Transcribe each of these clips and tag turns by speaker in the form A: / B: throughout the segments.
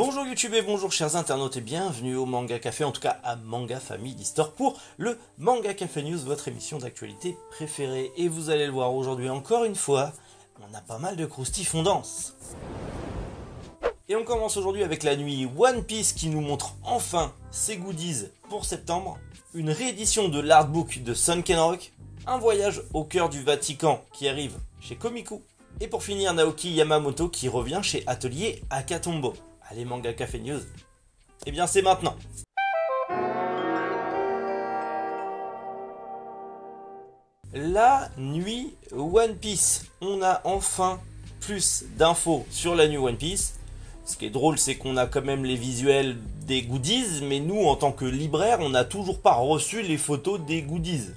A: Bonjour YouTube et bonjour chers internautes et bienvenue au Manga Café, en tout cas à Manga Family Store pour le Manga Café News, votre émission d'actualité préférée. Et vous allez le voir aujourd'hui encore une fois, on a pas mal de croustilles fondance. Et on commence aujourd'hui avec la nuit One Piece qui nous montre enfin ses goodies pour septembre, une réédition de l'artbook de Sunken Rock, un voyage au cœur du Vatican qui arrive chez Komiku, et pour finir Naoki Yamamoto qui revient chez Atelier Akatombo. Allez Manga Café News, eh bien c'est maintenant. La nuit One Piece, on a enfin plus d'infos sur la nuit One Piece. Ce qui est drôle, c'est qu'on a quand même les visuels des goodies, mais nous en tant que libraire, on n'a toujours pas reçu les photos des goodies.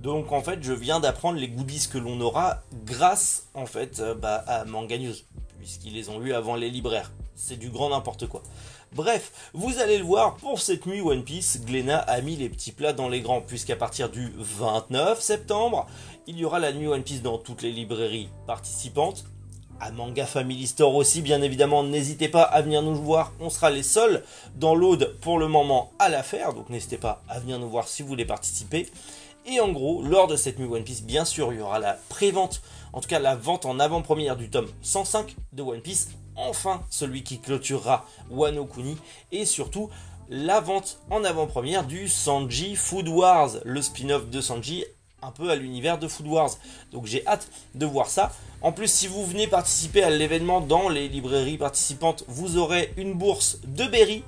A: Donc en fait, je viens d'apprendre les goodies que l'on aura grâce en fait à Manga News, puisqu'ils les ont eu avant les libraires. C'est du grand n'importe quoi. Bref, vous allez le voir, pour cette nuit One Piece, Glénat a mis les petits plats dans les grands, puisqu'à partir du 29 septembre, il y aura la nuit One Piece dans toutes les librairies participantes. À Manga Family Store aussi, bien évidemment, n'hésitez pas à venir nous voir, on sera les seuls dans l'Aude pour le moment à la faire, donc n'hésitez pas à venir nous voir si vous voulez participer. Et en gros, lors de cette nuit One Piece, bien sûr, il y aura la pré-vente, en tout cas la vente en avant-première du tome 105 de One Piece, enfin celui qui clôturera Wano Kuni, et surtout la vente en avant-première du Sanji Food Wars, le spin-off de Sanji, un peu à l'univers de Food Wars. Donc j'ai hâte de voir ça. En plus, si vous venez participer à l'événement dans les librairies participantes, vous aurez une bourse de Berry.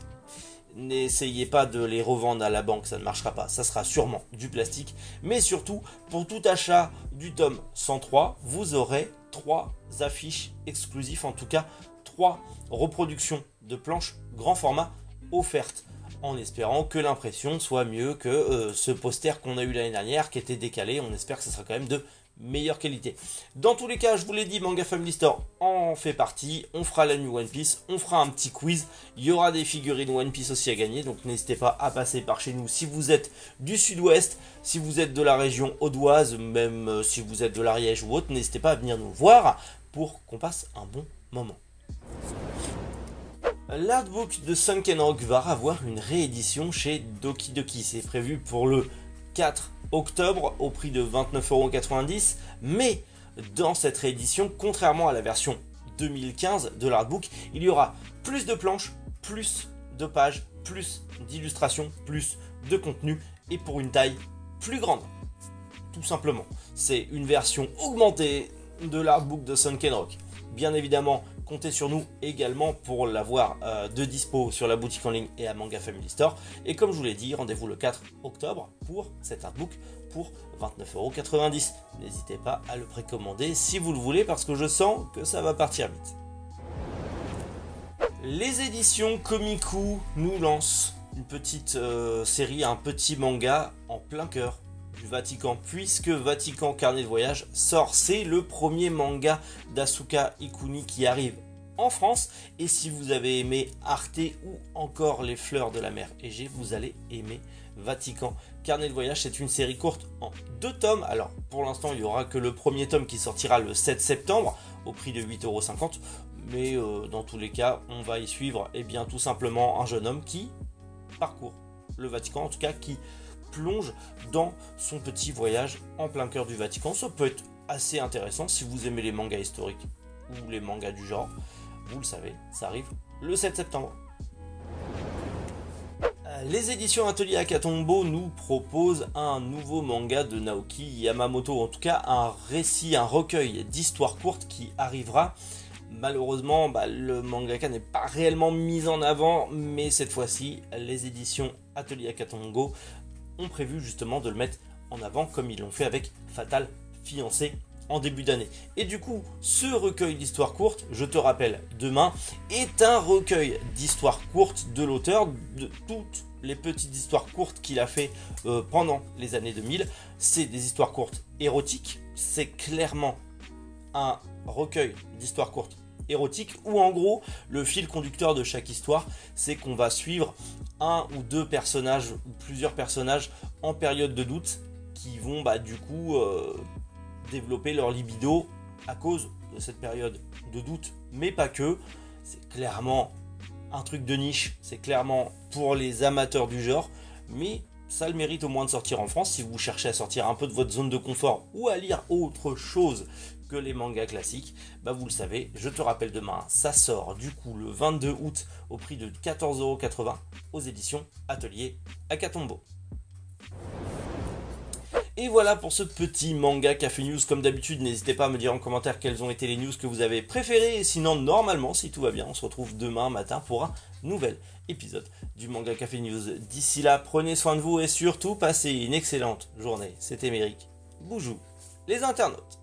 A: N'essayez pas de les revendre à la banque, ça ne marchera pas, ça sera sûrement du plastique. Mais surtout, pour tout achat du tome 103, vous aurez 3 affiches exclusives, en tout cas 3 reproductions de planches grand format offertes, en espérant que l'impression soit mieux que ce poster qu'on a eu l'année dernière qui était décalé. On espère que ce sera quand même de meilleure qualité. Dans tous les cas, je vous l'ai dit, Manga Family Store en fait partie. On fera la nuit One Piece, on fera un petit quiz. Il y aura des figurines One Piece aussi à gagner, donc n'hésitez pas à passer par chez nous si vous êtes du sud-ouest, si vous êtes de la région audoise, même si vous êtes de l'Ariège ou autre, n'hésitez pas à venir nous voir pour qu'on passe un bon moment. L'artbook de Sunken Rock va avoir une réédition chez Doki Doki. C'est prévu pour le 4 octobre au prix de 29,90 €. Mais dans cette réédition, contrairement à la version 2015 de l'artbook, il y aura plus de planches, plus de pages, plus d'illustrations, plus de contenu et pour une taille plus grande. Tout simplement. C'est une version augmentée de l'artbook de Sunken Rock. Bien évidemment, comptez sur nous également pour l'avoir de dispo sur la boutique en ligne et à Manga Family Store. Et comme je vous l'ai dit, rendez-vous le 4 octobre pour cet artbook pour 29,90 €. N'hésitez pas à le précommander si vous le voulez parce que je sens que ça va partir vite. Les éditions Komiku nous lancent une petite série, un petit manga en plein cœur du Vatican, puisque Vatican Carnet de Voyage sort. C'est le premier manga d'Asuka Ikuni qui arrive en France, et si vous avez aimé Arte ou encore Les Fleurs de la Mer Égée, vous allez aimer Vatican Carnet de Voyage. C'est une série courte en 2 tomes. Alors pour l'instant il n'y aura que le premier tome qui sortira le 7 septembre au prix de 8,50 €, mais dans tous les cas on va y suivre tout simplement un jeune homme qui parcourt le Vatican, en tout cas qui plonge dans son petit voyage en plein cœur du Vatican. Ça peut être assez intéressant si vous aimez les mangas historiques ou les mangas du genre. Vous le savez, ça arrive le 7 septembre. Les éditions Atelier Akatombo nous proposent un nouveau manga de Naoki Yamamoto, en tout cas un récit, un recueil d'histoires courtes qui arrivera. Malheureusement, le mangaka n'est pas réellement mis en avant, mais cette fois-ci, les éditions Atelier Akatombo ont prévu justement de le mettre en avant comme ils l'ont fait avec Fatal Fiancé en début d'année. Et du coup, ce recueil d'histoires courtes, je te rappelle, demain, est un recueil d'histoires courtes de l'auteur, de toutes les petites histoires courtes qu'il a fait pendant les années 2000. C'est des histoires courtes érotiques, c'est clairement un recueil d'histoires courtes érotiques où en gros le fil conducteur de chaque histoire c'est qu'on va suivre un ou deux personnages ou plusieurs personnages en période de doute qui vont du coup développer leur libido à cause de cette période de doute, mais pas que. C'est clairement un truc de niche, c'est clairement pour les amateurs du genre, mais ça a le mérite au moins de sortir en France si vous cherchez à sortir un peu de votre zone de confort ou à lire autre chose que les mangas classiques. Bah vous le savez, je te rappelle demain, ça sort du coup le 22 août au prix de 14,80 € aux éditions Atelier Akatombo. Et voilà pour ce petit manga Café News. Comme d'habitude, n'hésitez pas à me dire en commentaire quelles ont été les news que vous avez préférées. Et sinon, normalement, si tout va bien, on se retrouve demain matin pour un nouvel épisode du manga Café News. D'ici là, prenez soin de vous et surtout, passez une excellente journée. C'était Méric. Boujou, les internautes.